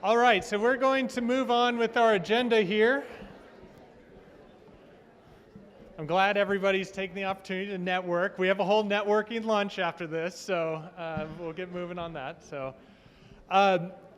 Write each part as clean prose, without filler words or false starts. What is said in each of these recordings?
All right, so we're going to move on with our agenda here. I'm glad everybody's taking the opportunity to network. We have a whole networking lunch after this, so we'll get moving on that.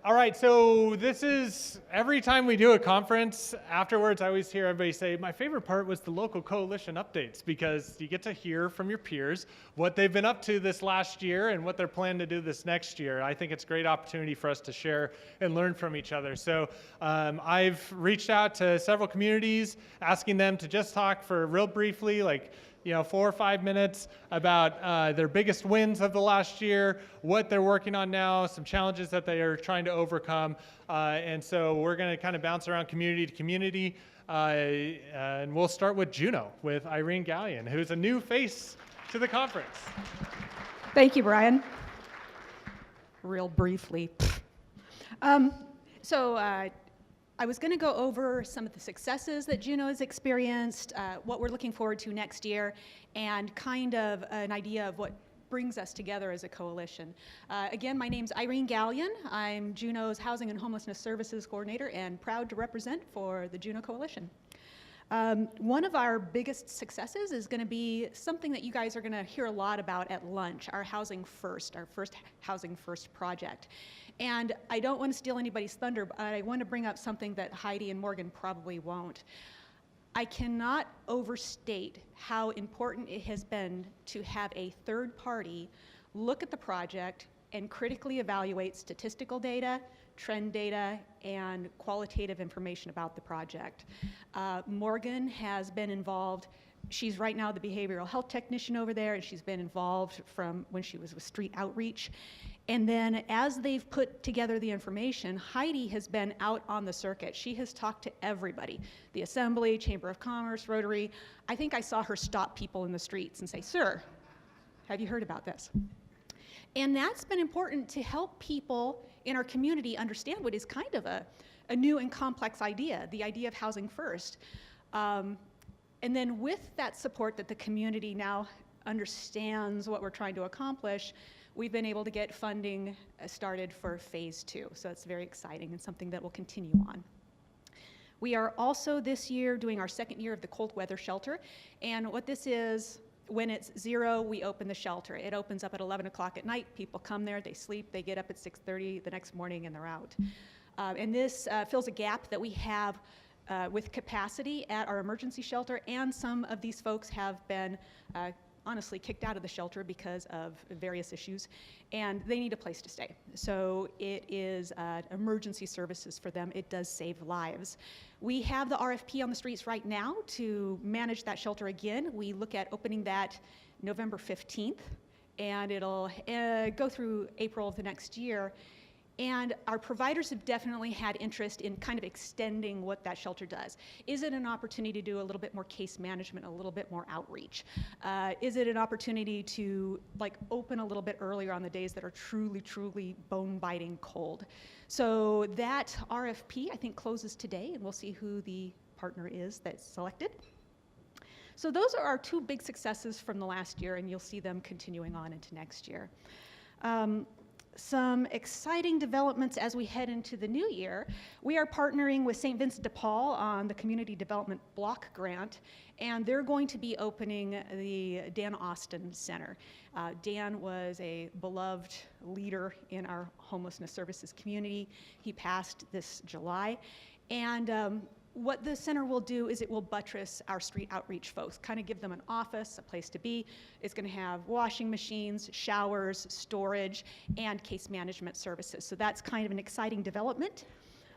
All right, so this is, every time we do a conference, afterwards I always hear everybody say, my favorite part was the local coalition updates, because you get to hear from your peers what they've been up to this last year and what they're planning to do this next year. I think it's a great opportunity for us to share and learn from each other. So I've reached out to several communities, asking them to just talk for real briefly, like 4 or 5 minutes about their biggest wins of the last year, what they're working on now, some challenges that they are trying to overcome. And so we're going to kind of bounce around community to community. And we'll start with Juneau, with Irene Gallion, who's a new face to the conference. Thank you, Brian. Real briefly. I was going to go over some of the successes that Juneau has experienced, what we're looking forward to next year, and kind of an idea of what brings us together as a coalition. Again, my name's Irene Gallion. I'm Juneau's Housing and Homelessness Services Coordinator and proud to represent for the Juneau Coalition. One of our biggest successes is going to be something that you guys are going to hear a lot about at lunch, our Housing First, our first Housing First project. And I don't want to steal anybody's thunder, but I want to bring up something that Heidi and Morgan probably won't. I cannot overstate how important it has been to have a third party look at the project and critically evaluate statistical data, trend data, and qualitative information about the project. Morgan has been involved. She's right now the behavioral health technician over there, and she's been involved from when she was with Street Outreach. And then as they've put together the information, Heidi has been out on the circuit. She has talked to everybody, the Assembly, Chamber of Commerce, Rotary. I think I saw her stop people in the streets and say, "Sir, have you heard about this?" And that's been important to help people in our community understand what is kind of a new and complex idea, the idea of housing first. And then with that support that the community now understands what we're trying to accomplish, we've been able to get funding started for phase 2. So it's very exciting and something that will continue on. We are also this year doing our second year of the cold weather shelter. And what this is, when it's 0, we open the shelter. It opens up at 11 o'clock at night. People come there, they sleep, they get up at 6:30 the next morning, and they're out. And this fills a gap that we have with capacity at our emergency shelter, and some of these folks have been honestly kicked out of the shelter because of various issues, and they need a place to stay. So it is emergency services for them. It does save lives. We have the RFP on the streets right now to manage that shelter again. We look at opening that November 15th, and it'll go through April of the next year. And our providers have definitely had interest in kind of extending what that shelter does. Is it an opportunity to do a little bit more case management, a little bit more outreach? Is it an opportunity to open a little bit earlier on the days that are truly, truly bone-biting cold? So that RFP, I think, closes today, and we'll see who the partner is that's selected. So those are our 2 big successes from the last year, and you'll see them continuing on into next year. Some exciting developments as we head into the new year. We are partnering with St. Vincent de Paul on the Community Development Block Grant, and they're going to be opening the Dan Austin Center. Dan was a beloved leader in our homelessness services community. He passed this July, and what the center will do is it will buttress our street outreach folks, kind of give them an office, a place to be. It's going to have washing machines, showers, storage, and case management services. So that's kind of an exciting development.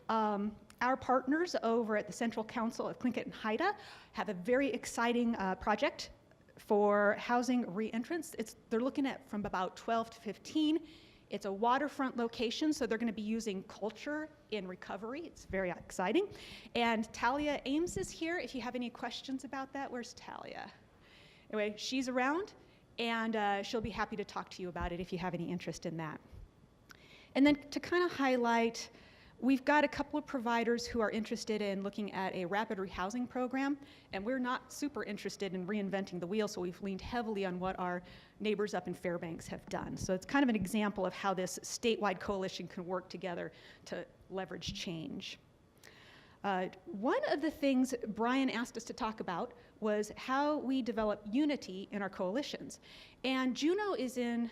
Our partners over at the Central Council of Tlingit and Haida have a very exciting project for housing reentrance. They're looking at from about 12 to 15. It's a waterfront location, so they're going to be using culture in recovery. It's very exciting. And Talia Ames is here. If you have any questions about that, where's Talia? Anyway, she's around, and she'll be happy to talk to you about it if you have any interest in that. And then to kind of highlight We've got a couple of providers who are interested in looking at a rapid rehousing program, and we're not super interested in reinventing the wheel, so we've leaned heavily on what our neighbors up in Fairbanks have done. So it's kind of an example of how this statewide coalition can work together to leverage change. One of the things Brian asked us to talk about was how we develop unity in our coalitions. And Juneau is in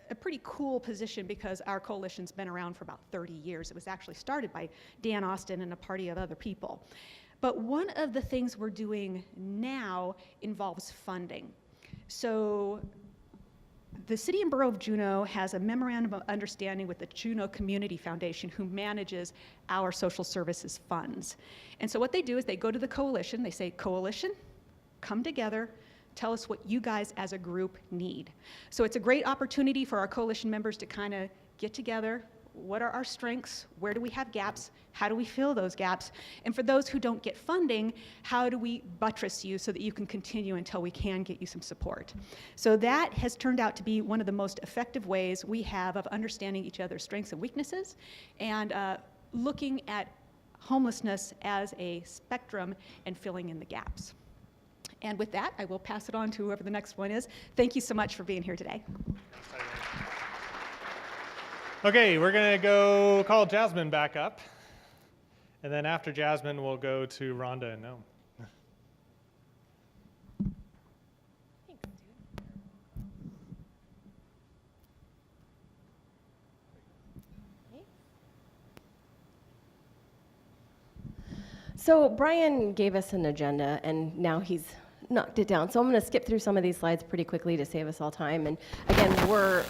a pretty cool position because our coalition's been around for about 30 years. It was actually started by Dan Austin and a party of other people. But one of the things we're doing now involves funding. So the City and Borough of Juneau has a memorandum of understanding with the Juneau Community Foundation, who manages our social services funds. And so what they do is they go to the coalition, they say, coalition, come together, tell us what you guys as a group need. So it's a great opportunity for our coalition members to kind of get together. What are our strengths? Where do we have gaps? How do we fill those gaps? And for those who don't get funding, how do we buttress you so that you can continue until we can get you some support? So that has turned out to be one of the most effective ways we have of understanding each other's strengths and weaknesses, and looking at homelessness as a spectrum and filling in the gaps. And with that, I will pass it on to whoever the next one is. Thank you so much for being here today. Okay, we're going to go call Jasmine back up. And then after Jasmine, we'll go to Rhonda and Noam. Thanks, dude. So Brian gave us an agenda, and now he's knocked it down. So I'm going to skip through some of these slides pretty quickly to save us all time. And again, we're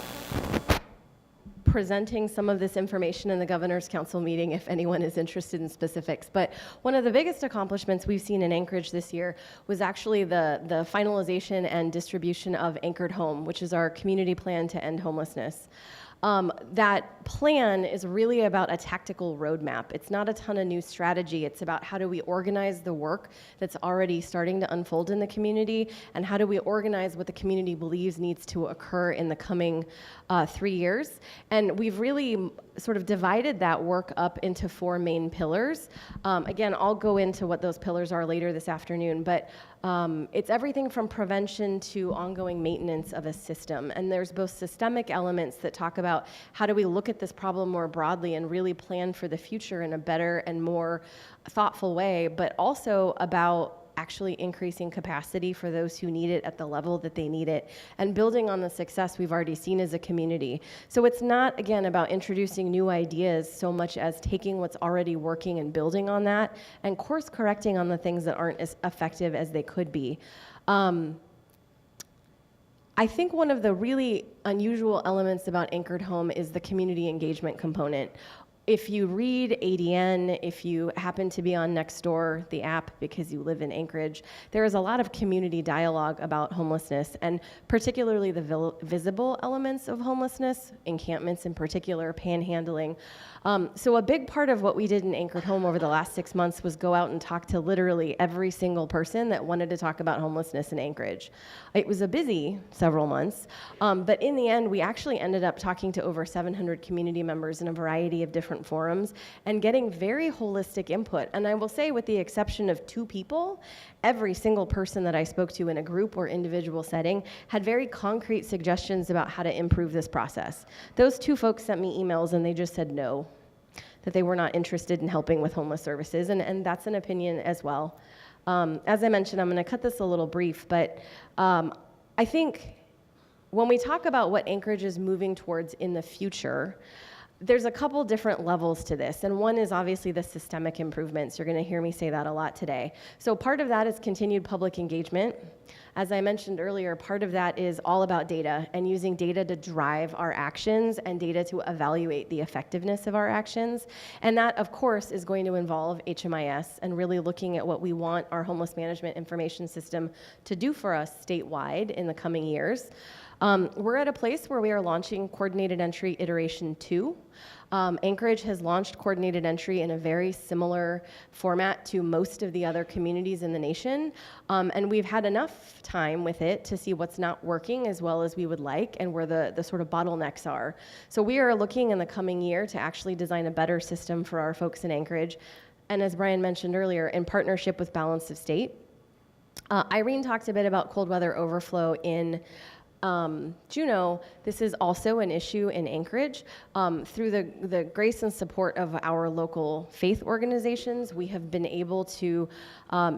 presenting some of this information in the Governor's Council meeting if anyone is interested in specifics. But one of the biggest accomplishments we've seen in Anchorage this year was actually the finalization and distribution of Anchored Home, which is our community plan to end homelessness. That plan is really about a tactical roadmap. It's not a ton of new strategy. It's about how do we organize the work that's already starting to unfold in the community, and how do we organize what the community believes needs to occur in the coming 3 years. And we've really sort of divided that work up into 4 main pillars. Again, I'll go into what those pillars are later this afternoon, but it's everything from prevention to ongoing maintenance of a system. And there's both systemic elements that talk about how do we look at this problem more broadly and really plan for the future in a better and more thoughtful way, but also about actually increasing capacity for those who need it at the level that they need it, and building on the success we've already seen as a community. So it's not, again, about introducing new ideas so much as taking what's already working and building on that, and course correcting on the things that aren't as effective as they could be. I think one of the really unusual elements about Anchored Home is the community engagement component. If you read ADN, if you happen to be on Nextdoor, the app, because you live in Anchorage, there is a lot of community dialogue about homelessness, and particularly the visible elements of homelessness, encampments in particular, panhandling. So a big part of what we did in Anchored Home over the last 6 months was go out and talk to literally every single person that wanted to talk about homelessness in Anchorage. It was a busy several months, but in the end, we actually ended up talking to over 700 community members in a variety of different forums and getting very holistic input. And I will say, with the exception of 2 people, every single person that I spoke to in a group or individual setting had very concrete suggestions about how to improve this process. Those 2 folks sent me emails and they just said no, that they were not interested in helping with homeless services, and that's an opinion as well. As I mentioned, I'm going to cut this a little brief, but I think when we talk about what Anchorage is moving towards in the future, there's a couple different levels to this, and one is obviously the systemic improvements. You're going to hear me say that a lot today. So part of that is continued public engagement. As I mentioned earlier, part of that is all about data and using data to drive our actions and data to evaluate the effectiveness of our actions. And that, of course, is going to involve HMIS and really looking at what we want our homeless management information system to do for us statewide in the coming years. We're at a place where we are launching Coordinated Entry Iteration 2. Anchorage has launched Coordinated Entry in a very similar format to most of the other communities in the nation, and we've had enough time with it to see what's not working as well as we would like and where the sort of bottlenecks are. So we are looking in the coming year to actually design a better system for our folks in Anchorage, and as Brian mentioned earlier, in partnership with Balance of State. Irene talked a bit about cold weather overflow in Juneau. This is also an issue in Anchorage. Through the grace and support of our local faith organizations, we have been able to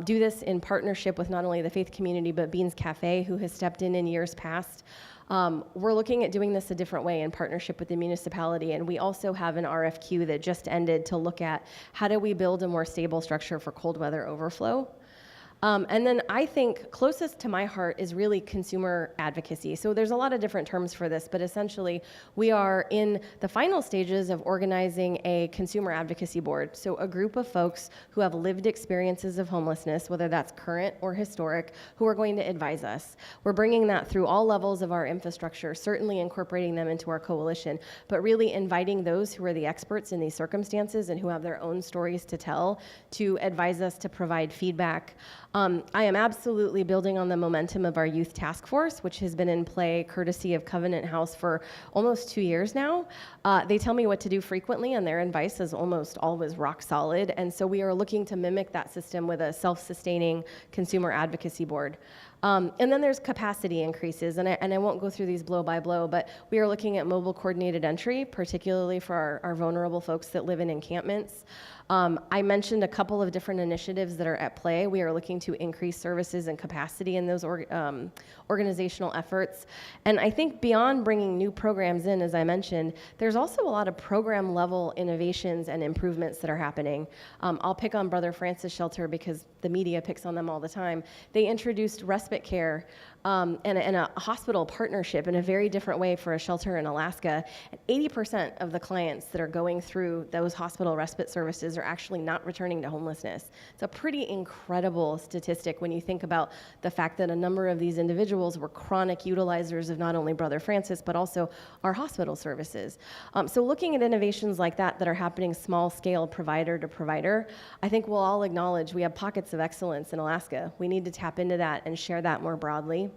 do this in partnership with not only the faith community, but Beans Cafe, who has stepped in years past. We're looking at doing this a different way in partnership with the municipality, and we also have an RFQ that just ended to look at how do we build a more stable structure for cold weather overflow. And then I think closest to my heart is really consumer advocacy. So there's a lot of different terms for this, but essentially we are in the final stages of organizing a consumer advocacy board. So a group of folks who have lived experiences of homelessness, whether that's current or historic, who are going to advise us. We're bringing that through all levels of our infrastructure, certainly incorporating them into our coalition, but really inviting those who are the experts in these circumstances and who have their own stories to tell to advise us, to provide feedback. I am absolutely building on the momentum of our youth task force, which has been in play courtesy of Covenant House for almost 2 years now. They tell me what to do frequently, and their advice is almost always rock solid. And so we are looking to mimic that system with a self-sustaining consumer advocacy board. And then there's capacity increases, and I won't go through these blow by blow, but we are looking at mobile coordinated entry, particularly for our vulnerable folks that live in encampments. I mentioned a couple of different initiatives that are at play. We are looking to increase services and capacity in those organizational efforts. And I think beyond bringing new programs in, as I mentioned, there's also a lot of program level innovations and improvements that are happening. I'll pick on Brother Francis Shelter because the media picks on them all the time. They introduced respite care and a hospital partnership in a very different way for a shelter in Alaska. And 80% of the clients that are going through those hospital respite services are actually not returning to homelessness. It's a pretty incredible statistic when you think about the fact that a number of these individuals were chronic utilizers of not only Brother Francis, but also our hospital services. So looking at innovations like that are happening small scale, provider to provider, I think we'll all acknowledge we have pockets of excellence in Alaska. We need to tap into that and share that more broadly.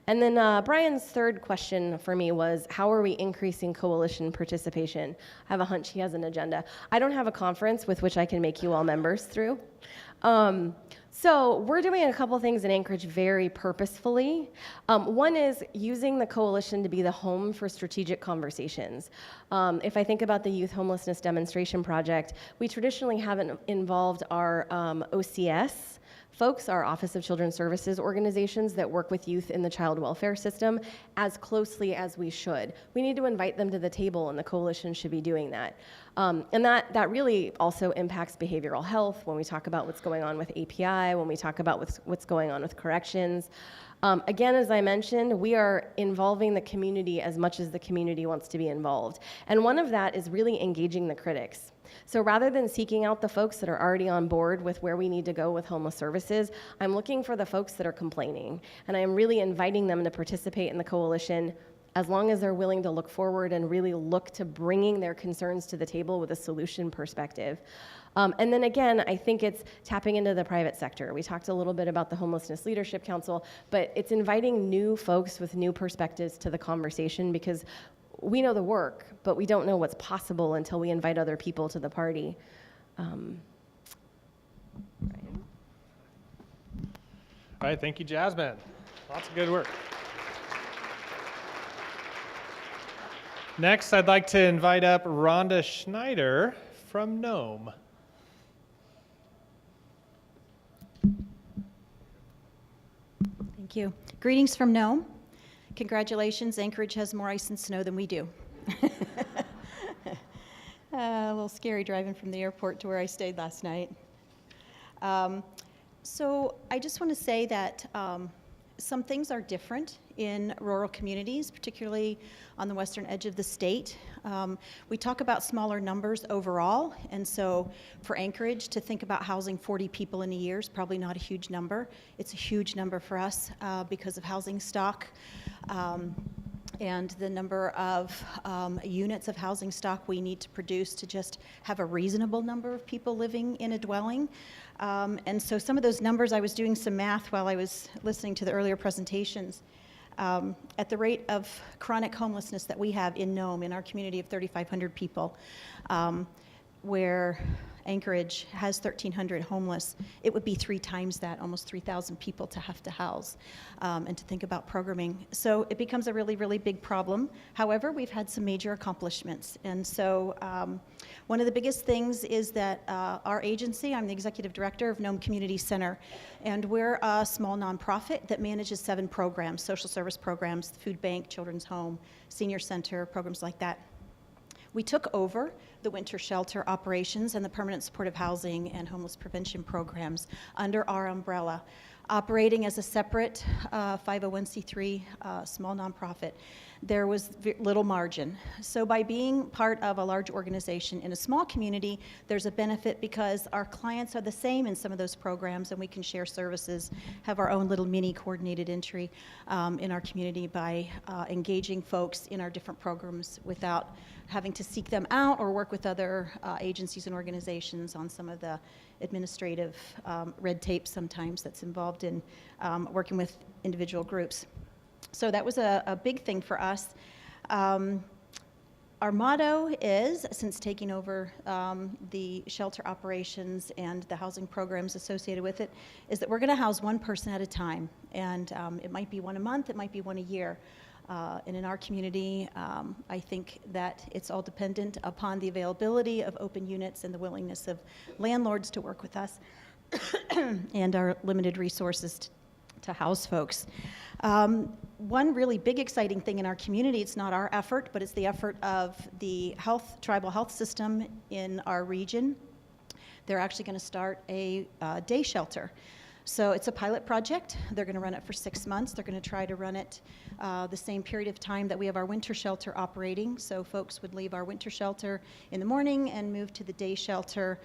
And then Brian's third question for me was, how are we increasing coalition participation? I have a hunch he has an agenda. I don't have a conference with which I can make you all members through. So we're doing a couple things in Anchorage very purposefully. One is using the coalition to be the home for strategic conversations. If I think about the Youth Homelessness Demonstration Project, we traditionally haven't involved our OCS folks, our Office of Children's Services organizations that work with youth in the child welfare system, as closely as we should. We need to invite them to the table, and the coalition should be doing that. And that really also impacts behavioral health when we talk about what's going on with API, when we talk about what's going on with corrections. Again, as I mentioned, we are involving the community as much as the community wants to be involved. And one of that is really engaging the critics. So rather than seeking out the folks that are already on board with where we need to go with homeless services, I'm looking for the folks that are complaining. And I am really inviting them to participate in the coalition as long as they're willing to look forward and really look to bringing their concerns to the table with a solution perspective. And then again, I think it's tapping into the private sector. We talked a little bit about the Homelessness Leadership Council, but it's inviting new folks with new perspectives to the conversation, because we know the work, but we don't know what's possible until we invite other people to the party. Brian. All right, thank you, Jasmine. Lots of good work. Next, I'd like to invite up Rhonda Schneider from Nome. Thank you. Greetings from Nome. Congratulations, Anchorage has more ice and snow than we do. A little scary driving from the airport to where I stayed last night. So I just want to say that some things are different in rural communities, particularly on the western edge of the state. We talk about smaller numbers overall, and so for Anchorage to think about housing 40 people in a year is probably not a huge number. It's a huge number for us because of housing stock. and the number of units of housing stock we need to produce to just have a reasonable number of people living in a dwelling. And so some of those numbers, I was doing some math while I was listening to the earlier presentations. At the rate of chronic homelessness that we have in Nome, in our community of 3,500 people, where Anchorage has 1,300 homeless, it would be 3 times that, almost 3,000 people to have to house and to think about programming. So it becomes a really, really big problem. However, we've had some major accomplishments. And so one of the biggest things is that our agency, I'm the executive director of Nome Community Center, and we're a small nonprofit that manages 7 programs, social service programs, food bank, children's home, senior center, programs like that. We took over the winter shelter operations and the permanent supportive housing and homeless prevention programs under our umbrella, operating as a separate 501c3 small nonprofit. There was little margin. So by being part of a large organization in a small community, there's a benefit because our clients are the same in some of those programs, and we can share services, have our own little mini coordinated entry in our community by engaging folks in our different programs without having to seek them out or work with other agencies and organizations on some of the administrative red tape sometimes that's involved in working with individual groups. So that was a big thing for us. Our motto is, since taking over the shelter operations and the housing programs associated with it, is that we're going to house one person at a time. And it might be one a month, it might be one a year. And in our community, I think that it's all dependent upon the availability of open units and the willingness of landlords to work with us and our limited resources to house folks. One really big exciting thing in our community, it's not our effort, but it's the effort of the tribal health system in our region. They're actually going to start a day shelter. So it's a pilot project. They're going to run it for 6 months. They're going to try to run it the same period of time that we have our winter shelter operating. So folks would leave our winter shelter in the morning and move to the day shelter,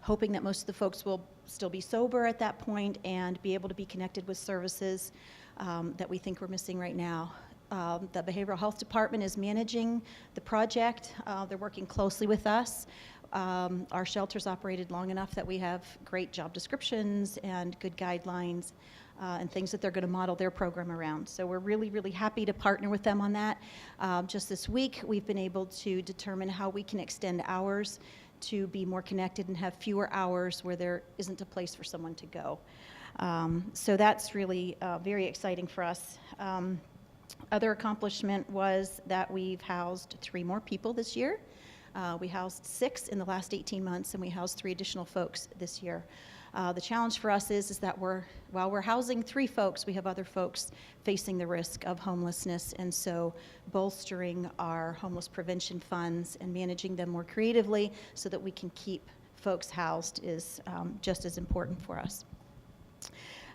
hoping that most of the folks will still be sober at that point and be able to be connected with services that we think we're missing right now. The Behavioral Health Department is managing the project. They're working closely with us. Our shelter's operated long enough that we have great job descriptions and good guidelines and things that they're going to model their program around. So we're really, really happy to partner with them on that. Just this week, we've been able to determine how we can extend hours to be more connected and have fewer hours where there isn't a place for someone to go. So that's really very exciting for us. Other accomplishment was that we've housed 3 more people this year. We housed 6 in the last 18 months, and we housed 3 additional folks this year. The challenge for us is that while we're housing 3 folks, we have other folks facing the risk of homelessness, and so bolstering our homeless prevention funds and managing them more creatively so that we can keep folks housed is just as important for us.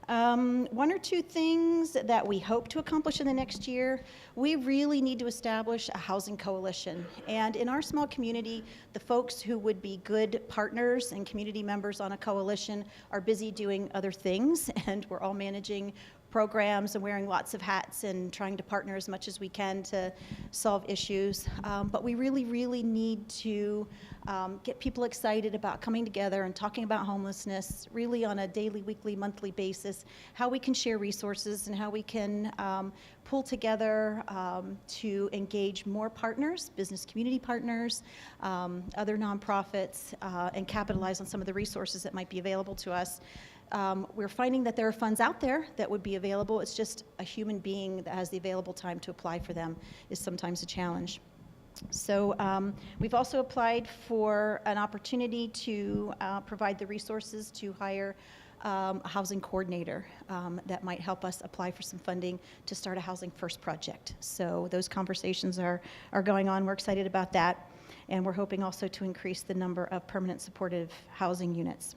1 or 2 things that we hope to accomplish in the next year. We really need to establish a housing coalition. And in our small community, the folks who would be good partners and community members on a coalition are busy doing other things, and we're all managing programs and wearing lots of hats and trying to partner as much as we can to solve issues. But we really, really need to get people excited about coming together and talking about homelessness really on a daily, weekly, monthly basis, how we can share resources and how we can pull together to engage more partners, business community partners, other nonprofits, and capitalize on some of the resources that might be available to us. We're finding that there are funds out there that would be available. It's just a human being that has the available time to apply for them is sometimes a challenge. So we've also applied for an opportunity to provide the resources to hire a housing coordinator that might help us apply for some funding to start a Housing First project. So those conversations are going on. We're excited about that. And we're hoping also to increase the number of permanent supportive housing units.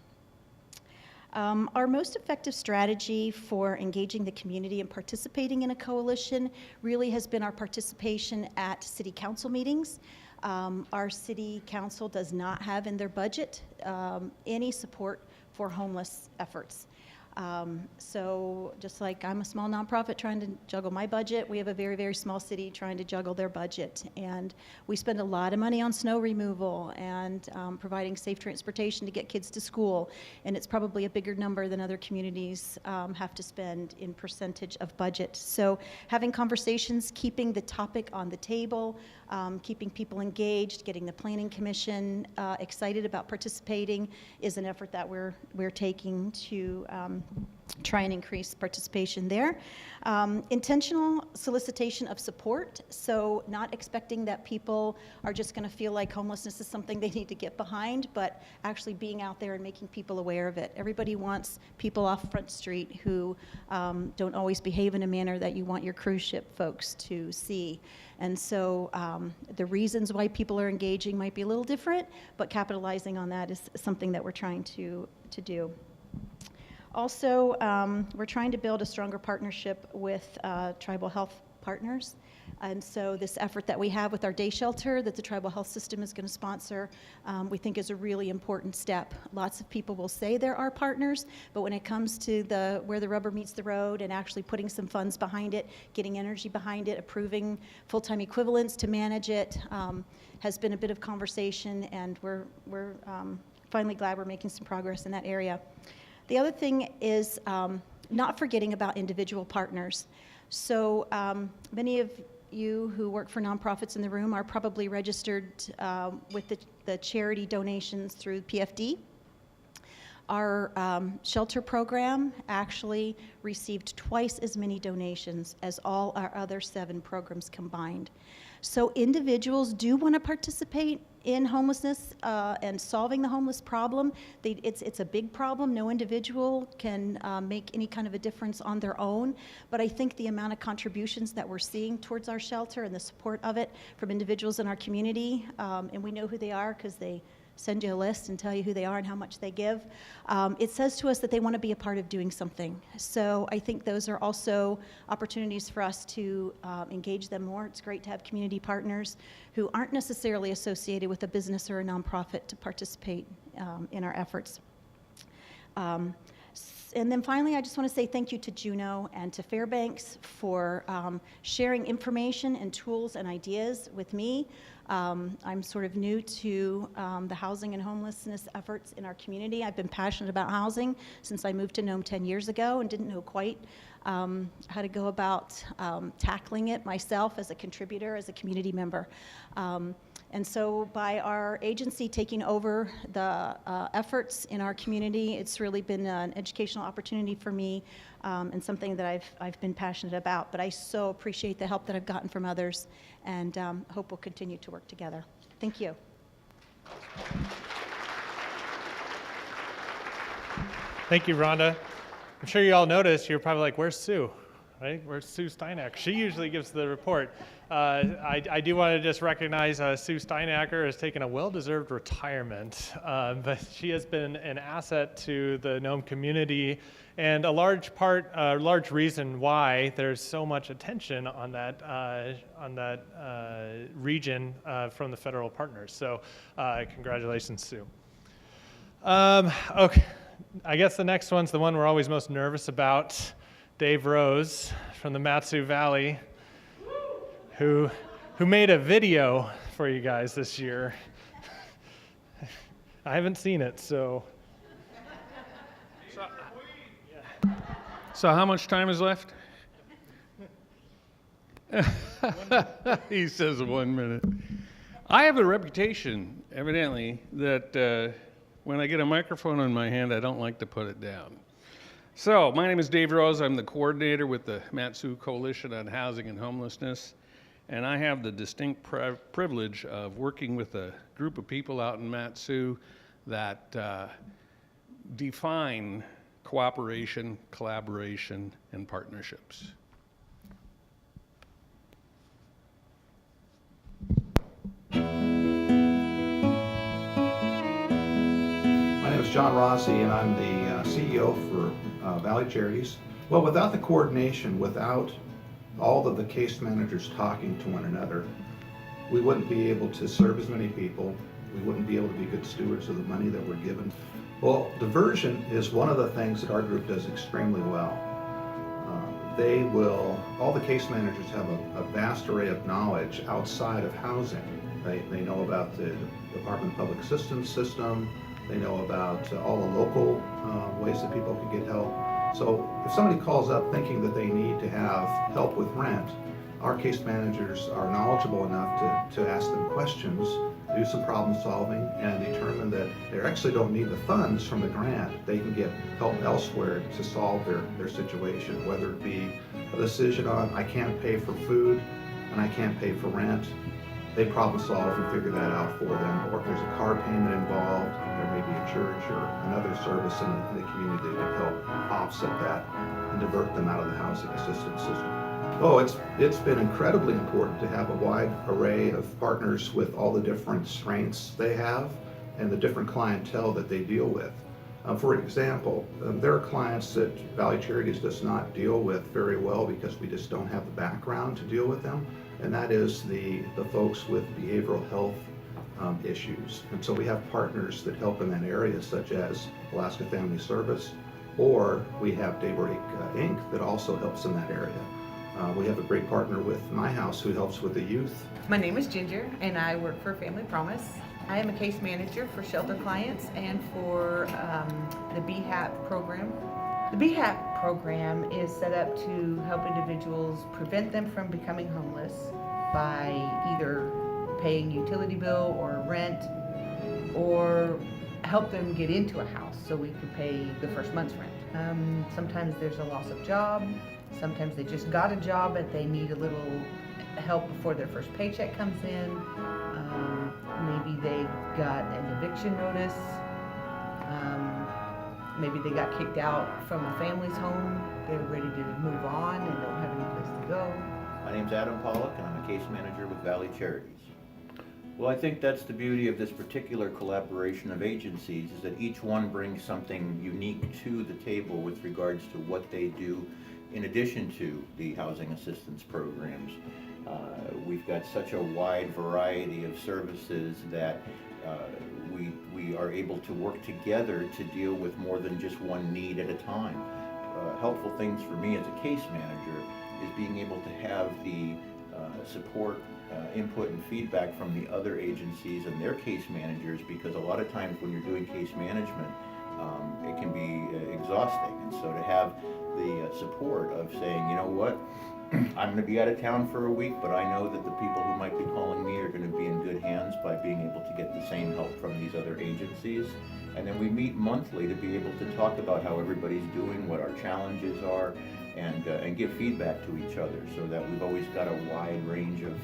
Our most effective strategy for engaging the community and participating in a coalition really has been our participation at city council meetings. Our city council does not have in their budget any support for homeless efforts. So just like I'm a small nonprofit trying to juggle my budget, we have a very, very small city trying to juggle their budget. And we spend a lot of money on snow removal and providing safe transportation to get kids to school. And it's probably a bigger number than other communities have to spend in percentage of budget. So having conversations, keeping the topic on the table, keeping people engaged, getting the Planning Commission excited about participating is an effort that we're taking to try and increase participation there. Intentional solicitation of support, so not expecting that people are just going to feel like homelessness is something they need to get behind, but actually being out there and making people aware of it. Everybody wants people off Front Street who don't always behave in a manner that you want your cruise ship folks to see. And so the reasons why people are engaging might be a little different, but capitalizing on that is something that we're trying to do. Also, we're trying to build a stronger partnership with tribal health partners. And so this effort that we have with our day shelter that the tribal health system is going to sponsor, we think is a really important step. Lots of people will say there are partners, but when it comes to where the rubber meets the road and actually putting some funds behind it, getting energy behind it, approving full-time equivalents to manage it, has been a bit of conversation, and we're finally glad we're making some progress in that area. The other thing is not forgetting about individual partners. So many of you who work for nonprofits in the room are probably registered with the charity donations through PFD. Our shelter program actually received twice as many donations as all our other 7 programs combined. So individuals do want to participate in homelessness and solving the homeless problem. It's a big problem. No individual can make any kind of a difference on their own. But I think the amount of contributions that we're seeing towards our shelter and the support of it from individuals in our community, and we know who they are because they send you a list and tell you who they are and how much they give. It says to us that they want to be a part of doing something. So I think those are also opportunities for us to engage them more. It's great to have community partners who aren't necessarily associated with a business or a nonprofit to participate in our efforts. And then finally, I just want to say thank you to Juneau and to Fairbanks for sharing information and tools and ideas with me. I'm sort of new to the housing and homelessness efforts in our community. I've been passionate about housing since I moved to Nome 10 years ago and didn't know quite how to go about tackling it myself as a contributor, as a community member. And so by our agency taking over the efforts in our community, it's really been an educational opportunity for me and something that I've been passionate about. But I so appreciate the help that I've gotten from others and hope we'll continue to work together. Thank you. Thank you, Rhonda. I'm sure you all noticed, you're probably like, where's Sue? Right? Where's Sue Steinacker? She usually gives the report. I do want to just recognize Sue Steinacker has taken a well-deserved retirement, but she has been an asset to the Nome community and a large reason why there's so much attention on that region from the federal partners. So congratulations, Sue. Okay, I guess the next one's the one we're always most nervous about. Dave Rose from the Mat-Su Valley, who made a video for you guys this year. I haven't seen it, so. So how much time is left? He says 1 minute. I have a reputation, evidently, that when I get a microphone in my hand, I don't like to put it down. So, my name is Dave Rose. I'm the coordinator with the Mat-Su Coalition on Housing and Homelessness, and I have the distinct privilege of working with a group of people out in Mat-Su that define cooperation, collaboration, and partnerships. My name is John Rossi, and I'm the CEO for Valley Charities. Well, without the coordination, without all of the case managers talking to one another, we wouldn't be able to serve as many people. We wouldn't be able to be good stewards of the money that we're given. Well, diversion is one of the things that our group does extremely well. All the case managers have a vast array of knowledge outside of housing. They know about the Department of Public Assistance system. They know about all the local ways that people can get help. So if somebody calls up thinking that they need to have help with rent, our case managers are knowledgeable enough to ask them questions, do some problem solving, and determine that they actually don't need the funds from the grant. They can get help elsewhere to solve their situation, whether it be a decision on I can't pay for food and I can't pay for rent. They problem solve and figure that out for them. Or if there's a car payment involved, there may be a church or another service in the community that can help offset that and divert them out of the housing assistance system. Oh, it's been incredibly important to have a wide array of partners with all the different strengths they have and the different clientele that they deal with. For example, there are clients that Valley Charities does not deal with very well because we just don't have the background to deal with them, and that is the folks with behavioral health issues. And so we have partners that help in that area, such as Alaska Family Service, or we have Daybreak Inc. that also helps in that area. We have a great partner with My House who helps with the youth. My name is Ginger and I work for Family Promise. I am a case manager for shelter clients and for the BHAP program. The BHAP program is set up to help individuals prevent them from becoming homeless by either paying utility bill or rent, or help them get into a house so we can pay the first month's rent. Sometimes there's a loss of job. Sometimes they just got a job but they need a little help before their first paycheck comes in. Maybe they got an eviction notice. Maybe they got kicked out from a family's home. They're ready to move on and don't have any place to go. My name's Adam Pollock and I'm a case manager with Valley Charities. Well, I think that's the beauty of this particular collaboration of agencies, is that each one brings something unique to the table with regards to what they do in addition to the housing assistance programs. We've got such a wide variety of services that we are able to work together to deal with more than just one need at a time. Helpful things for me as a case manager is being able to have the support, input and feedback from the other agencies and their case managers, because a lot of times when you're doing case management, it can be exhausting. And so to have the support of saying, you know what, I'm going to be out of town for a week, but I know that the people who might be calling me are going to be in good hands by being able to get the same help from these other agencies. And then we meet monthly to be able to talk about how everybody's doing, what our challenges are, and give feedback to each other, so that we've always got a wide range of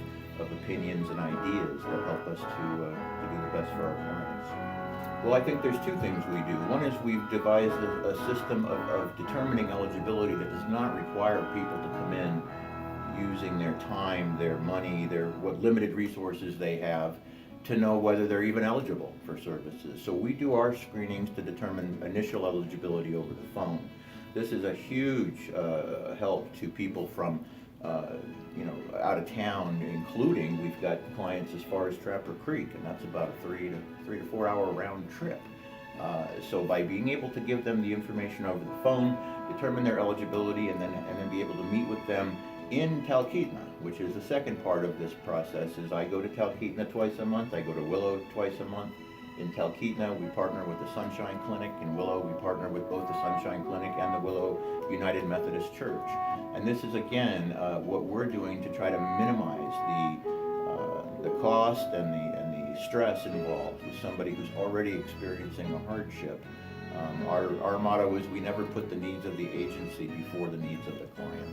opinions and ideas that help us to do the best for our clients. Well, I think there's two things we do. One is we've devised a system of determining eligibility that does not require people to come in using their time, their money, what limited resources they have to know whether they're even eligible for services. So we do our screenings to determine initial eligibility over the phone. This is a huge help to people from out of town, including we've got clients as far as Trapper Creek, and that's about a 3 to 4 hour round trip. So by being able to give them the information over the phone, determine their eligibility, and then be able to meet with them in Talkeetna, which is the second part of this process. Is I go to Talkeetna twice a month, I go to Willow twice a month. In Talkeetna, we partner with the Sunshine Clinic. In Willow, we partner with both the Sunshine Clinic and the Willow United Methodist Church. And this is, again, what we're doing to try to minimize the cost and the stress involved with somebody who's already experiencing a hardship. Our motto is we never put the needs of the agency before the needs of the client.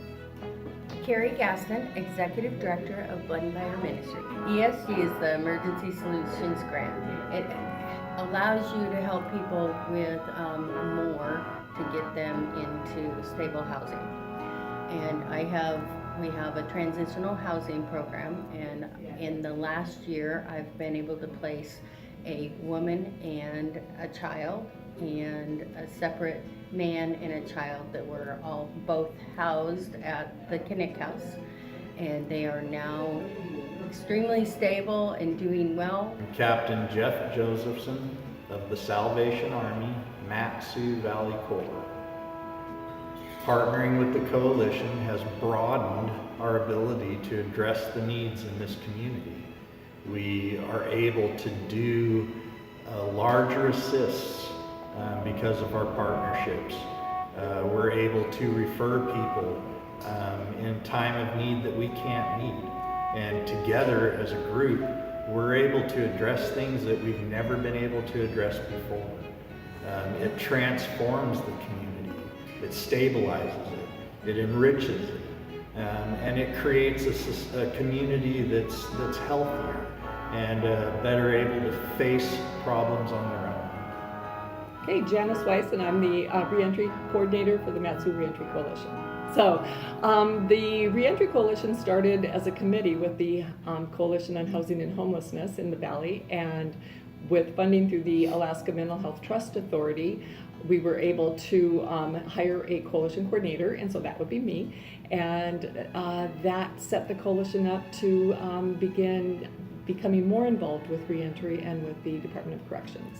Carrie Gaston, Executive Director of Blood and Fire Ministry. ESG is the Emergency Solutions Grant. It allows you to help people with more to get them into stable housing. And we have a transitional housing program, and in the last year I've been able to place a woman and a child and a separate man and a child that were both housed at the Kinnick House, and they are now extremely stable and doing well. Captain Jeff Josephson, of the Salvation Army Mat-Su Valley Corps. Partnering with the coalition has broadened our ability to address the needs in this community. We are able to do larger assists because of our partnerships. We're able to refer people in time of need that we can't meet. And together as a group, we're able to address things that we've never been able to address before. It transforms the community, it stabilizes it, it enriches it, and it creates a community that's healthier and better able to face problems on their own. Okay, Janice Weiss, and I'm the Reentry Coordinator for the Mat-Su Reentry Coalition. So, the Reentry Coalition started as a committee with the Coalition on Housing and Homelessness in the Valley, and with funding through the Alaska Mental Health Trust Authority, we were able to hire a coalition coordinator, and so that would be me, and that set the coalition up to begin becoming more involved with reentry and with the Department of Corrections.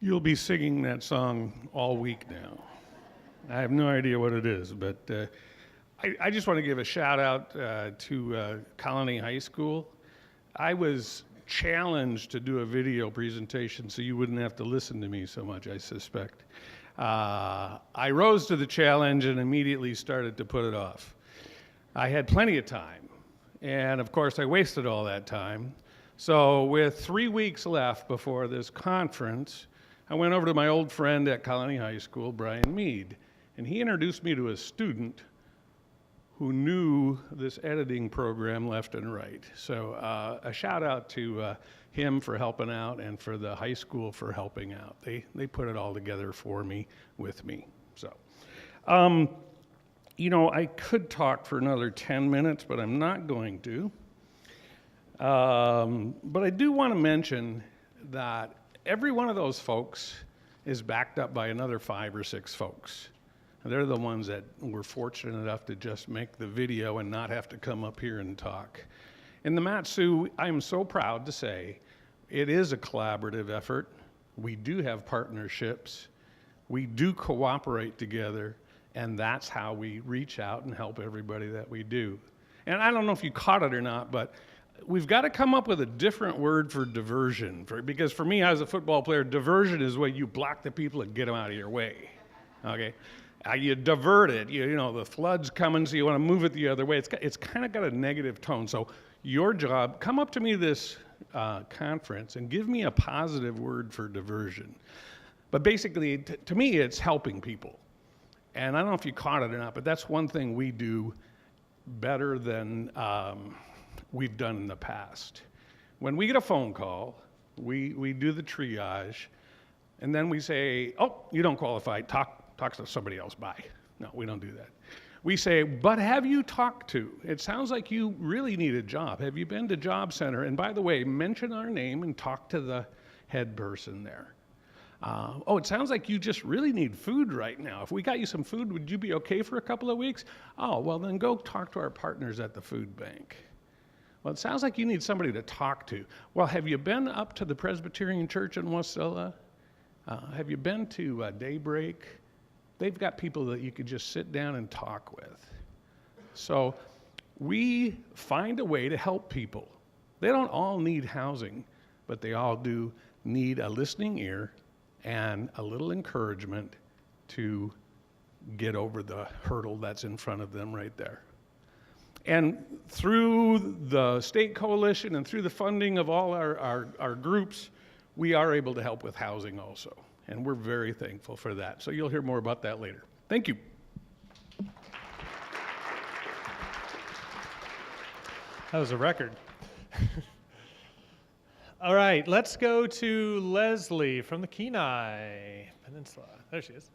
You'll be singing that song all week now. I have no idea what it is, but I just want to give a shout out to Colony High School. I was challenged to do a video presentation so you wouldn't have to listen to me so much, I suspect. I rose to the challenge and immediately started to put it off. I had plenty of time, and of course I wasted all that time. So with 3 weeks left before this conference, I went over to my old friend at Colony High School, Brian Mead, and he introduced me to a student who knew this editing program left and right. So a shout out to him for helping out and for the high school for helping out. They put it all together for me, with me. So, you know, I could talk for another 10 minutes, but I'm not going to. But I do want to mention that every one of those folks is backed up by another 5 or 6 folks. And they're the ones that were fortunate enough to just make the video and not have to come up here and talk. In the Mat-Su, I'm so proud to say it is a collaborative effort. We do have partnerships. We do cooperate together, and that's how we reach out and help everybody that we do. And I don't know if you caught it or not, but we've got to come up with a different word for diversion, because for me as a football player, diversion is where you block the people and get them out of your way, okay? You divert it, you know, the flood's coming, so you want to move it the other way. It's kind of got a negative tone. So your job, come up to me this conference and give me a positive word for diversion. But basically, to me, it's helping people. And I don't know if you caught it or not, but that's one thing we do better than we've done in the past. When we get a phone call, we do the triage, and then we say, oh, you don't qualify, talk to somebody else, bye. No, we don't do that. We say, but have you talked to? It sounds like you really need a job. Have you been to Job Center? And by the way, mention our name and talk to the head person there. Oh, it sounds like you just really need food right now. If we got you some food, would you be okay for a couple of weeks? Oh, well then go talk to our partners at the food bank. Well, it sounds like you need somebody to talk to. Well, have you been up to the Presbyterian Church in Wasilla? Have you been to Daybreak? They've got people that you could just sit down and talk with. So we find a way to help people. They don't all need housing, but they all do need a listening ear and a little encouragement to get over the hurdle that's in front of them right there. And through the state coalition and through the funding of all our groups, we are able to help with housing also. And we're very thankful for that. So you'll hear more about that later. Thank you. That was a record. All right, let's go to Leslie from the Kenai Peninsula. There she is.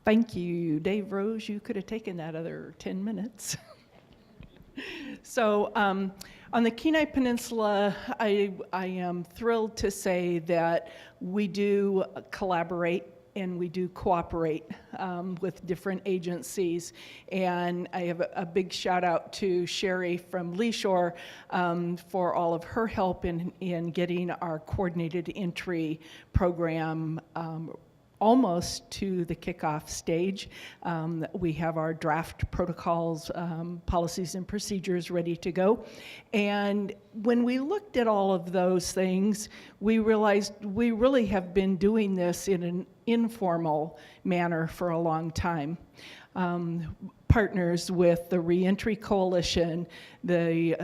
Thank you, Dave Rose. You could have taken that other 10 minutes. So on the Kenai Peninsula, I am thrilled to say that we do collaborate and we do cooperate with different agencies. And I have a big shout out to Sherry from Lee Shore for all of her help in getting our coordinated entry program almost to the kickoff stage. We have our draft protocols, policies and procedures ready to go. And when we looked at all of those things, we realized we really have been doing this in an informal manner for a long time. Partners with the Reentry Coalition, the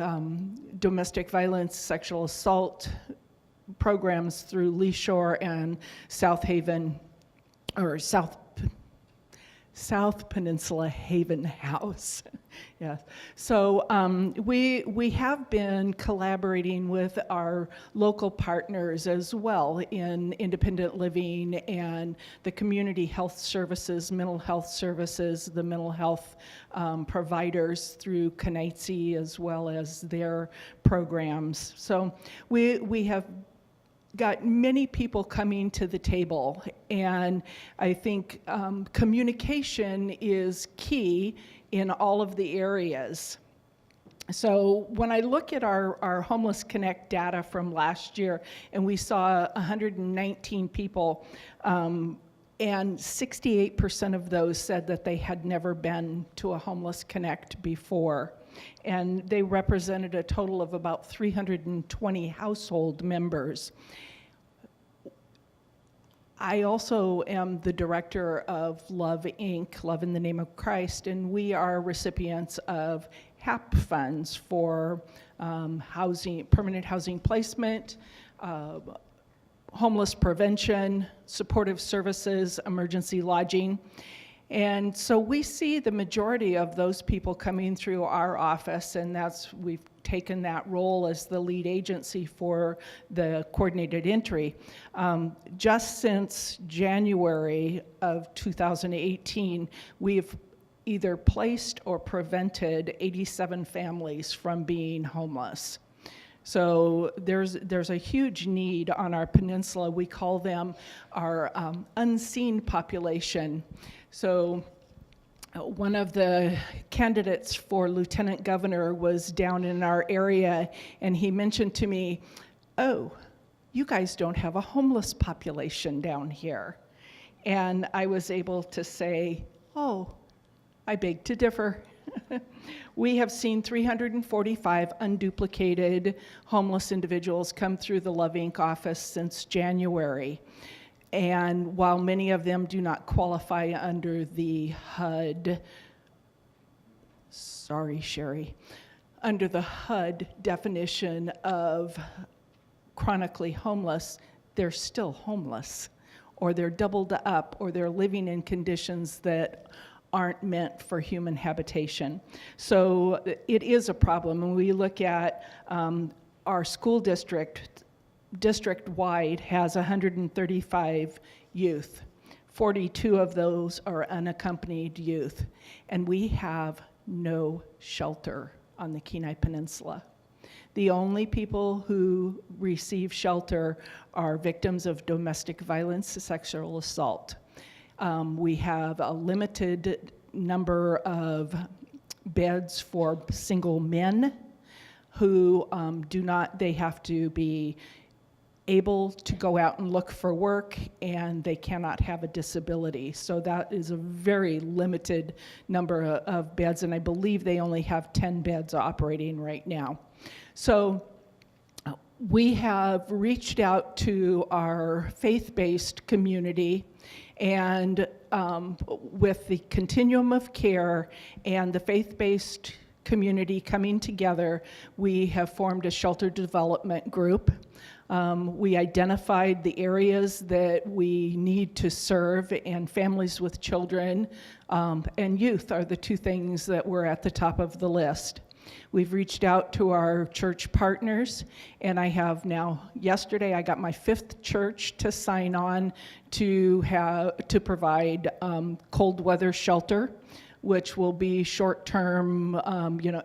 domestic violence, sexual assault programs through Lee Shore and South Haven, or South Peninsula Haven House. Yes. So we have been collaborating with our local partners as well in independent living and the community health services, mental health services, the mental health providers through KNITSE as well as their programs. So we have got many people coming to the table, and I think communication is key in all of the areas. So when I look at our Homeless Connect data from last year, and we saw 119 people, and 68% of those said that they had never been to a Homeless Connect before. And they represented a total of about 320 household members. I also am the director of Love Inc., Love in the Name of Christ, and we are recipients of HAP funds for housing, permanent housing placement, homeless prevention, supportive services, emergency lodging. And so we see the majority of those people coming through our office, and we've taken that role as the lead agency for the coordinated entry. Just since January of 2018, we've either placed or prevented 87 families from being homeless. So there's a huge need on our peninsula. We call them our unseen population. So one of the candidates for lieutenant governor was down in our area, and he mentioned to me, "Oh, you guys don't have a homeless population down here." And I was able to say, "Oh, I beg to differ." We have seen 345 unduplicated homeless individuals come through the Love Inc. office since January. And while many of them do not qualify under the HUD, sorry, Sherry, under the HUD definition of chronically homeless, they're still homeless, or they're doubled up, or they're living in conditions that aren't meant for human habitation. So it is a problem. When we look at our school district-wide has 135 youth. 42 of those are unaccompanied youth. And we have no shelter on the Kenai Peninsula. The only people who receive shelter are victims of domestic violence, sexual assault. We have a limited number of beds for single men who they have to be able to go out and look for work, and they cannot have a disability. So that is a very limited number of beds, and I believe they only have 10 beds operating right now. So we have reached out to our faith-based community, and with the continuum of care and the faith-based community coming together, we have formed a shelter development group. We identified the areas that we need to serve, and families with children and youth are the two things that were at the top of the list. We've reached out to our church partners, and yesterday I got my 5th church to sign on to provide cold weather shelter, which will be short-term,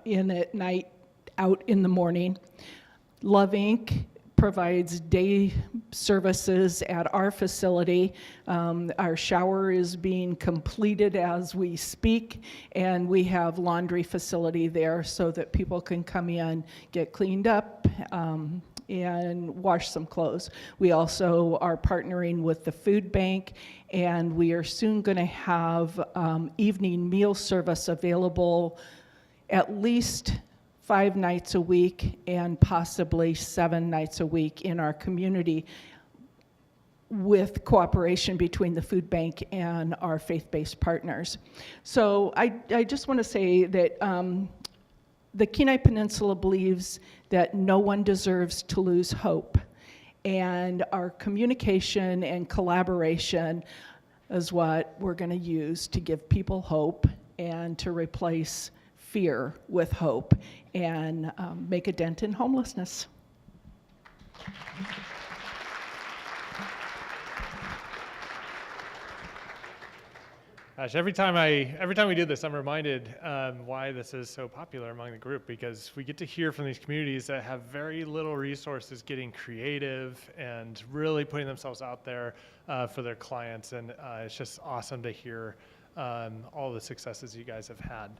in at night, out in the morning. Love Inc. provides day services at our facility. Our shower is being completed as we speak, and we have laundry facility there so that people can come in, get cleaned up, and wash some clothes. We also are partnering with the food bank, and we are soon going to have evening meal service available at least 5 nights a week and possibly 7 nights a week in our community, with cooperation between the food bank and our faith-based partners. So I just want to say that the Kenai Peninsula believes that no one deserves to lose hope, and our communication and collaboration is what we're going to use to give people hope and to replace fear with hope and make a dent in homelessness. Gosh, every time we do this, I'm reminded why this is so popular among the group, because we get to hear from these communities that have very little resources getting creative and really putting themselves out there for their clients, and it's just awesome to hear all the successes you guys have had.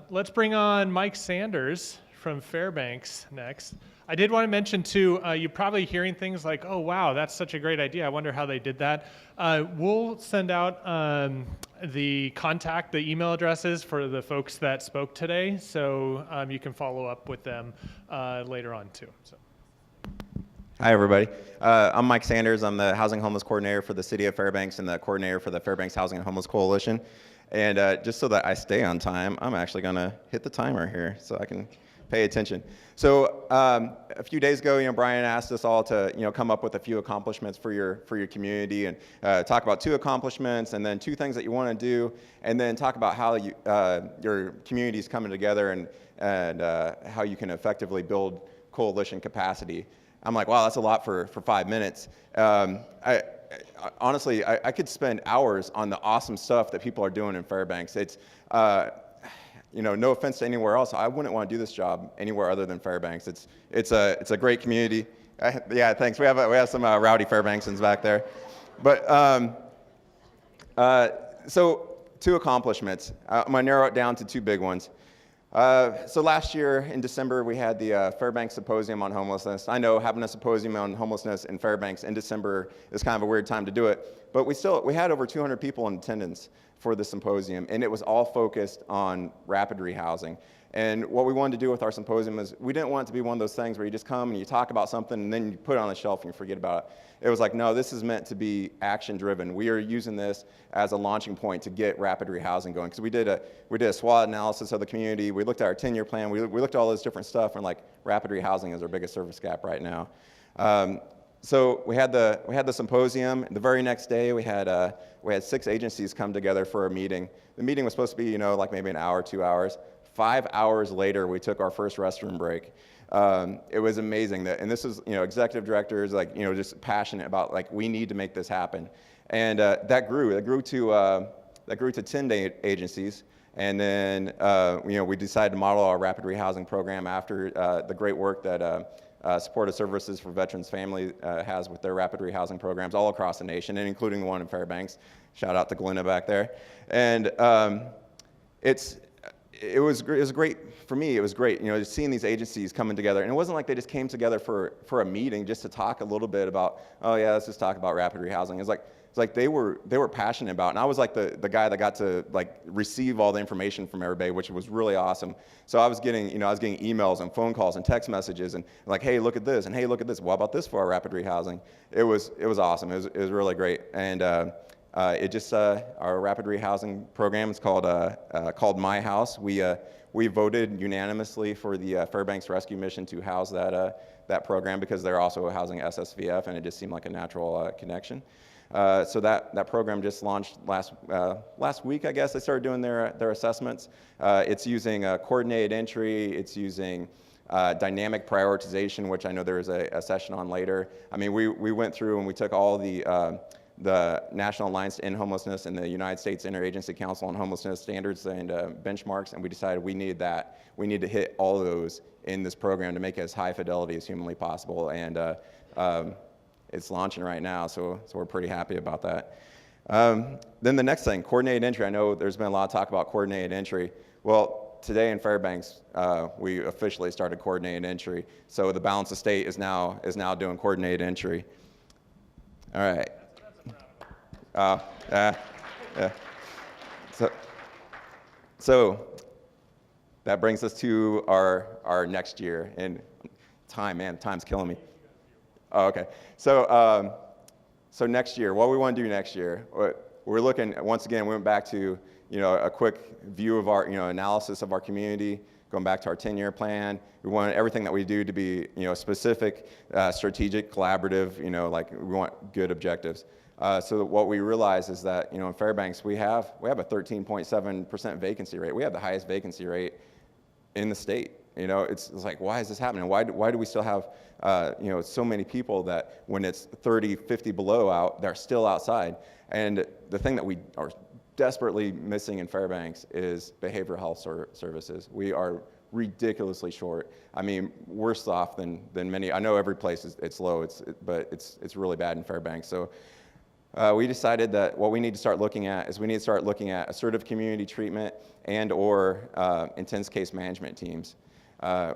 Let's bring on Mike Sanders from Fairbanks next. I did want to mention too, you're probably hearing things like, oh wow, that's such a great idea, I wonder how they did that. We'll send out the email addresses for the folks that spoke today, so you can follow up with them later on too. So. Hi everybody, I'm Mike Sanders. I'm the Housing Homeless Coordinator for the City of Fairbanks and the Coordinator for the Fairbanks Housing and Homeless Coalition. And just so that I stay on time, I'm actually going to hit the timer here so I can pay attention. So a few days ago, Brian asked us all to come up with a few accomplishments for your community, and talk about 2 accomplishments, and then 2 things that you want to do, and then talk about how your community is coming together and how you can effectively build coalition capacity. I'm like, wow, that's a lot for 5 minutes. Honestly, I could spend hours on the awesome stuff that people are doing in Fairbanks. It's, no offense to anywhere else, I wouldn't want to do this job anywhere other than Fairbanks. It's a great community. Yeah, thanks. We have some rowdy Fairbanksans back there. But so 2 accomplishments. I'm gonna narrow it down to 2 big ones. So last year in December, we had the Fairbanks Symposium on Homelessness. I know having a symposium on homelessness in Fairbanks in December is kind of a weird time to do it, but we had over 200 people in attendance for the symposium, and it was all focused on rapid rehousing. And what we wanted to do with our symposium is we didn't want it to be one of those things where you just come and you talk about something and then you put it on the shelf and you forget about it. It was like, no, this is meant to be action driven. We are using this as a launching point to get rapid rehousing going. Because we did a SWOT analysis of the community. We looked at our 10-year plan. We looked at all this different stuff, and like rapid rehousing is our biggest service gap right now. So we had the symposium. The very next day, we had 6 agencies come together for a meeting. The meeting was supposed to be, like maybe an hour, 2 hours. 5 hours later, we took our first restroom break. It was amazing and this is, executive directors, just passionate about, we need to make this happen. And that grew to 10 agencies. And then, we decided to model our rapid rehousing program after the great work that Supportive Services for Veterans Family has with their rapid rehousing programs all across the nation, and including the one in Fairbanks. Shout out to Glenna back there. And it was great for me. It was great, just seeing these agencies coming together. And it wasn't like they just came together for a meeting just to talk a little bit about, oh yeah, let's just talk about rapid rehousing. It's like they were passionate about it. And I was like the guy that got to receive all the information from everybody, which was really awesome. So I was getting emails and phone calls and text messages and like, hey, look at this, and hey, look at this. What about this for our rapid rehousing? It was awesome. It was really great. And our rapid rehousing program is called My House. We voted unanimously for the Fairbanks Rescue Mission to house that program because they're also housing SSVF, and it just seemed like a natural connection. So that program just launched last week, I guess. They started doing their assessments. It's using coordinated entry. It's using dynamic prioritization, which I know there is a session on later. I mean, we went through and we took all the National Alliance to End Homelessness and the United States Interagency Council on Homelessness standards and benchmarks, and we decided we need that. We need to hit all of those in this program to make it as high fidelity as humanly possible. And it's launching right now, so we're pretty happy about that. Then the next thing, coordinated entry. I know there's been a lot of talk about coordinated entry. Well, today in Fairbanks, we officially started coordinated entry. So the balance of state is now doing coordinated entry. All right. Yeah. So that brings us to our next year. And time's killing me. Oh, okay. So next year, what we want to do next year, we're looking, once again, we went back to, a quick view of our, analysis of our community, going back to our 10-year plan. We want everything that we do to be, specific, strategic, collaborative, like we want good objectives. So what we realize is that, in Fairbanks, we have a 13.7% vacancy rate. We have the highest vacancy rate in the state. It's like, why is this happening? Why do we still have, so many people that when it's 30, 50 below out, they're still outside? And the thing that we are desperately missing in Fairbanks is behavioral health services. We are ridiculously short. I mean, worse off than many. I know every place it's low, but it's really bad in Fairbanks. So we decided that what we need to start looking at is we need to start looking at assertive community treatment and/or intense case management teams.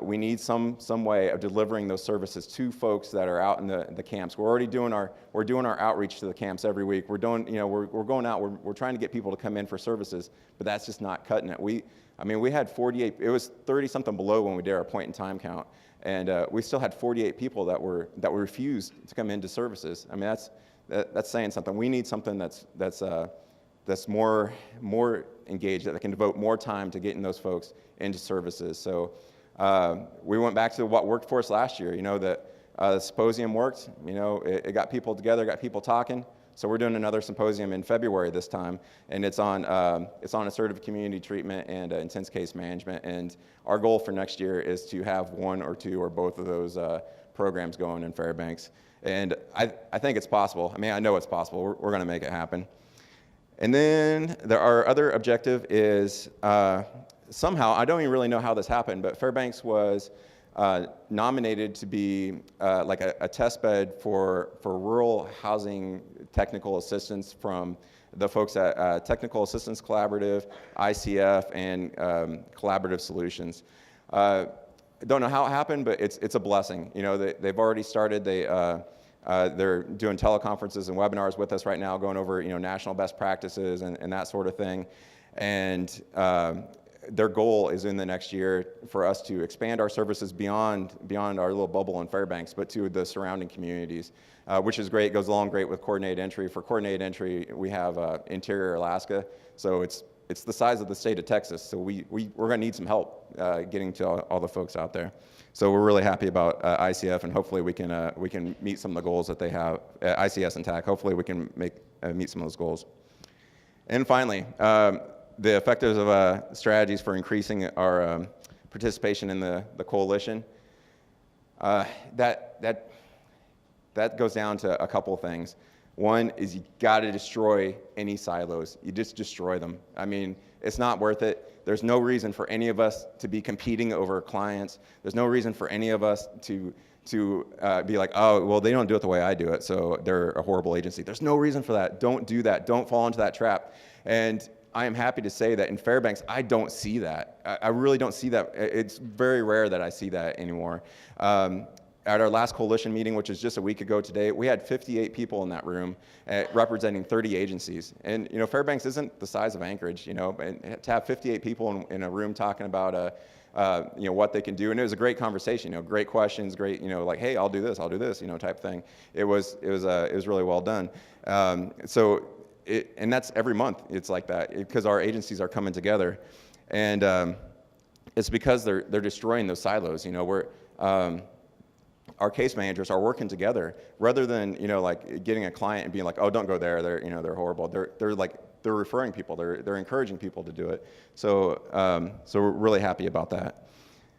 We need some way of delivering those services to folks that are out in the camps. We're already doing our outreach to the camps every week. We're doing, we're going out. We're trying to get people to come in for services, but that's just not cutting it. We had 48. It was 30 something below when we did our point in time count, and we still had 48 people that refused to come into services. I mean, that's saying something. We need something that's more engaged, that can devote more time to getting those folks into services. So we went back to what worked for us last year. The symposium worked. It got people together, got people talking. So we're doing another symposium in February this time, and it's on assertive community treatment and intense case management. And our goal for next year is to have one or two or both of those programs going in Fairbanks. And I think it's possible. I mean, I know it's possible. We're going to make it happen. And then our other objective is somehow, I don't even really know how this happened, but Fairbanks was nominated to be like a test bed for rural housing technical assistance from the folks at Technical Assistance Collaborative, ICF, and Collaborative Solutions. Don't know how it happened, but it's a blessing. They've already started. They're doing teleconferences and webinars with us right now, going over national best practices and that sort of thing. And their goal is in the next year for us to expand our services beyond our little bubble in Fairbanks, but to the surrounding communities, which is great. It goes along great with coordinated entry. For coordinated entry, we have interior Alaska, so it's the size of the state of Texas. So we're going to need some help getting to all the folks out there. So we're really happy about ICF, and hopefully we can meet some of the goals that they have. ICS and TAC. Hopefully we can meet some of those goals. And finally, the effectiveness of strategies for increasing our participation in the coalition. That goes down to a couple of things. One is you got to destroy any silos. You just destroy them. I mean, it's not worth it. There's no reason for any of us to be competing over clients. There's no reason for any of us to be like, oh, well, they don't do it the way I do it, so they're a horrible agency. There's no reason for that. Don't do that. Don't fall into that trap. And I am happy to say that in Fairbanks, I don't see that. I really don't see that. It's very rare that I see that anymore. At our last coalition meeting, which was just a week ago today, we had 58 people in that room representing 30 agencies. And Fairbanks isn't the size of Anchorage, and to have 58 people in a room talking about what they can do, and it was a great conversation, great questions, great, like, hey, I'll do this, type thing. It was really well done. And that's every month. It's like that because our agencies are coming together, and it's because they're destroying those silos. our case managers are working together rather than, you know, like getting a client and being like, oh, don't go there, they're, you know, they're horrible. They're referring people, they're encouraging people to do it. So, so we're really happy about that.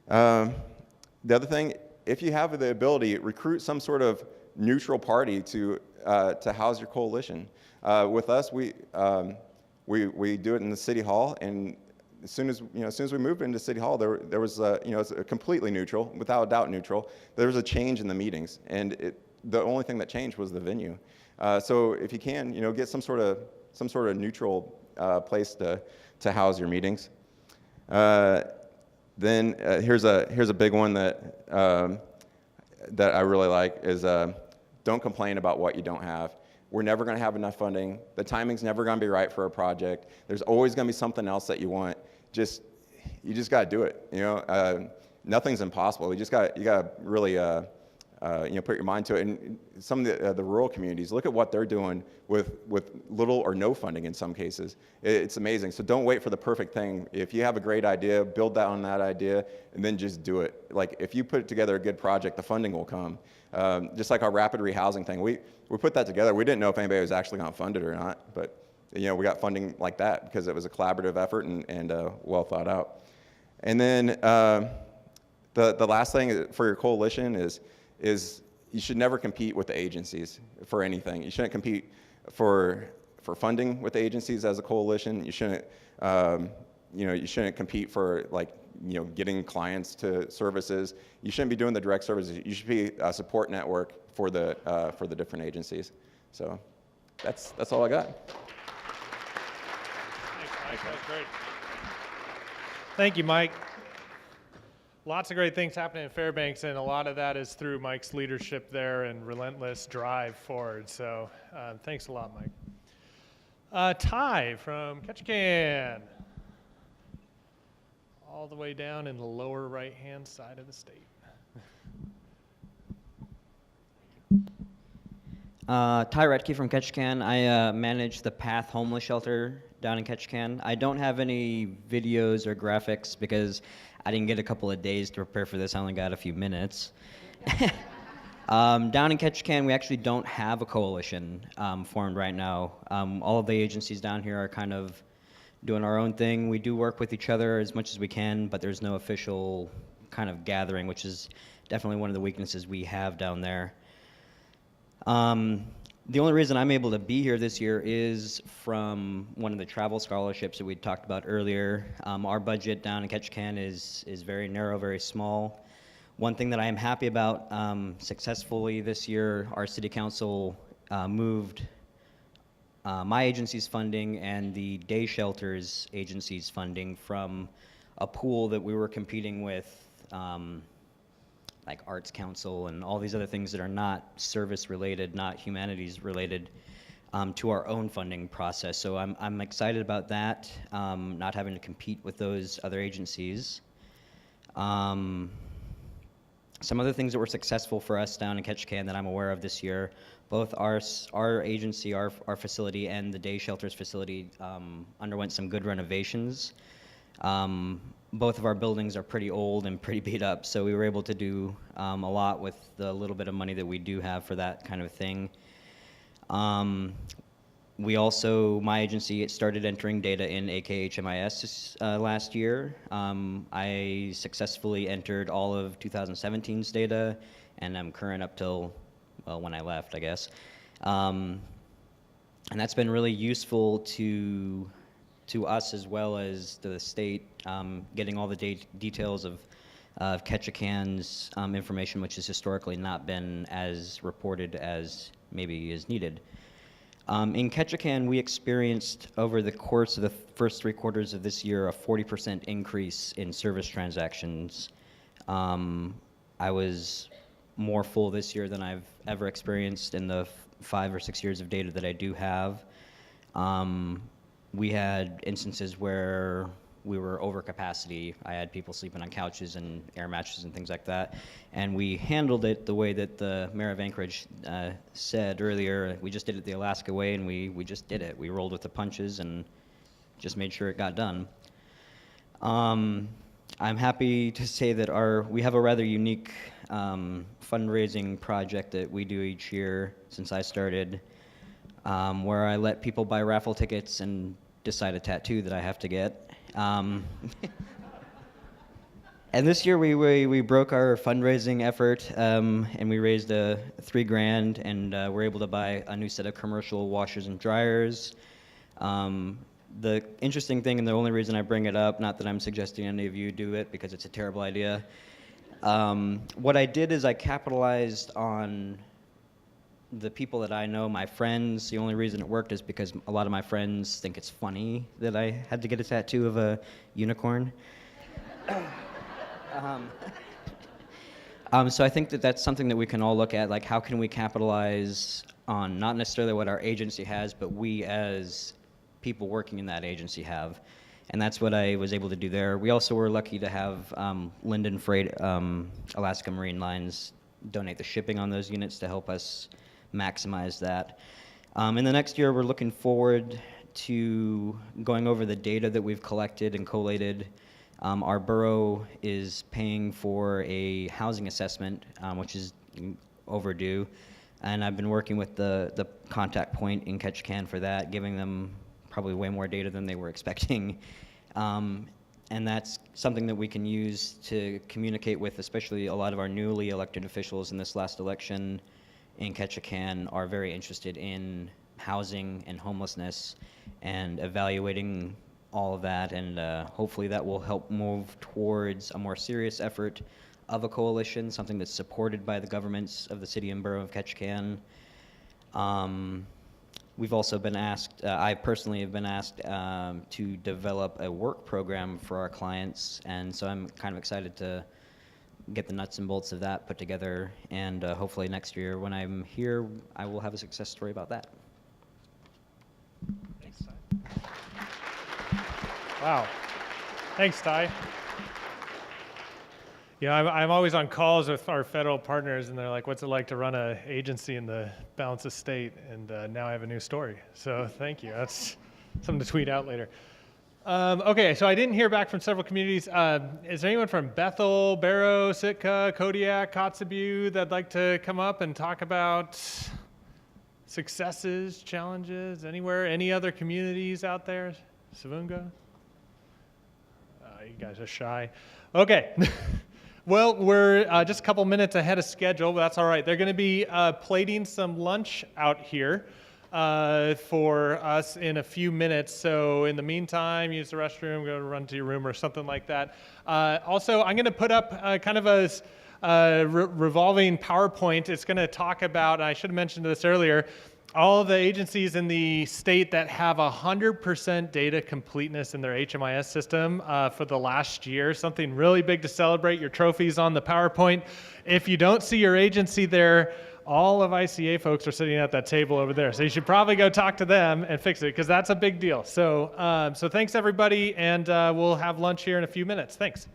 The other thing, if you have the ability, recruit some sort of neutral party to house your coalition. With us, we do it in the city hall, and as soon as we moved into city hall, there was it's a completely neutral, without a doubt neutral. There was a change in the meetings, and the only thing that changed was the venue. So if you can, get some sort of neutral place to house your meetings. Then here's a big one that I really like is don't complain about what you don't have. We're never going to have enough funding. The timing's never going to be right for a project. There's always going to be something else that you want. You just got to do it. Nothing's impossible. You got to really put your mind to it. And some of the rural communities, look at what they're doing with little or no funding in some cases. It's amazing. So don't wait for the perfect thing. If you have a great idea, build on that idea, and then just do it. Like if you put together a good project, the funding will come. Just like our rapid rehousing thing, we put that together. We didn't know if anybody was actually going to fund it or not, but we got funding like that because it was a collaborative effort and well thought out. And then the last thing for your coalition is you should never compete with the agencies for anything. You shouldn't compete for funding with the agencies as a coalition. You shouldn't you shouldn't compete for getting clients to services. You shouldn't be doing the direct services. You should be a support network for the different agencies. So that's all I got. Thanks, Mike. That's great. Thank you, Mike. Lots of great things happening in Fairbanks, and a lot of that is through Mike's leadership there and relentless drive forward. So thanks a lot, Mike. Ty from Ketchikan. All the way down in the lower right-hand side of the state. Ty Retke from Ketchikan. I manage the Path Homeless Shelter down in Ketchikan. I don't have any videos or graphics because I didn't get a couple of days to prepare for this. I only got a few minutes. Down in Ketchikan, we actually don't have a coalition formed right now. All of the agencies down here are kind of doing our own thing. We do work with each other as much as we can, but there's no official kind of gathering, which is definitely one of the weaknesses we have down there. The only reason I'm able to be here this year is from one of the travel scholarships that we talked about earlier. Our budget down in Ketchikan is very narrow, very small. One thing that I am happy about, successfully this year, our city council moved my agency's funding and the day shelters agency's funding from a pool that we were competing with, like Arts Council and all these other things that are not service related, not humanities related, to our own funding process. So I'm excited about that, not having to compete with those other agencies. Some other things that were successful for us down in Ketchikan that I'm aware of this year, both our agency, our facility, and the day shelters facility underwent some good renovations. Both of our buildings are pretty old and pretty beat up, so we were able to do a lot with the little bit of money that we do have for that kind of thing. We also, my agency, started entering data in AKCH2 last year. I successfully entered all of 2017's data, and I'm current up till, well, when I left, I guess. And that's been really useful to us as well as the state, getting all the details of Ketchikan's information, which has historically not been as reported as maybe is needed. In Ketchikan, we experienced over the course of the first 3 quarters of this year a 40% increase in service transactions. I was more full this year than I've ever experienced in the 5 or 6 years of data that I do have. We had instances where we were over capacity. I had people sleeping on couches and air mattresses and things like that. And we handled it the way that the mayor of Anchorage said earlier. We just did it the Alaska way, and we just did it. We rolled with the punches and just made sure it got done. I'm happy to say that we have a rather unique fundraising project that we do each year since I started, where I let people buy raffle tickets and decide a tattoo that I have to get. And this year we broke our fundraising effort, and we raised $3,000, and we're able to buy a new set of commercial washers and dryers. The interesting thing, and the only reason I bring it up, not that I'm suggesting any of you do it because it's a terrible idea, what I did is I capitalized on the people that I know, my friends. The only reason it worked is because a lot of my friends think it's funny that I had to get a tattoo of a unicorn. So I think that that's something that we can all look at, like how can we capitalize on not necessarily what our agency has, but we as people working in that agency have. And that's what I was able to do there. We also were lucky to have Linden Freight, Alaska Marine Lines, donate the shipping on those units to help us maximize that. In the next year, we're looking forward to going over the data that we've collected and collated. Our borough is paying for a housing assessment, which is overdue, and I've been working with the contact point in Ketchikan for that, giving them probably way more data than they were expecting. And that's something that we can use to communicate with, especially a lot of our newly elected officials in this last election in Ketchikan are very interested in housing and homelessness and evaluating all of that, and hopefully that will help move towards a more serious effort of a coalition, something that's supported by the governments of the city and borough of Ketchikan. We've also been asked, I personally have been asked to develop a work program for our clients, and so I'm kind of excited to get the nuts and bolts of that put together, and hopefully next year when I'm here, I will have a success story about that. Thanks, Ty. Wow. Thanks, Ty. You know, I'm always on calls with our federal partners, and they're like, what's it like to run an agency in the balance of state? And now I have a new story. So thank you. That's something to tweet out later. Okay, so I didn't hear back from several communities. Is there anyone from Bethel, Barrow, Sitka, Kodiak, Kotzebue that'd like to come up and talk about successes, challenges, anywhere? Any other communities out there? Savunga? You guys are shy. Okay. Well, we're just a couple minutes ahead of schedule, but that's all right. They're going to be plating some lunch out here for us in a few minutes. So in the meantime, use the restroom, go run to your room or something like that. Also, I'm going to put up kind of a revolving PowerPoint. It's going to talk about, I should have mentioned this earlier, all the agencies in the state that have 100% data completeness in their HMIS system for the last year, something really big to celebrate. Your trophies on the PowerPoint. If you don't see your agency there, all of ICA folks are sitting at that table over there. So you should probably go talk to them and fix it because that's a big deal. So, so thanks everybody, and we'll have lunch here in a few minutes. Thanks.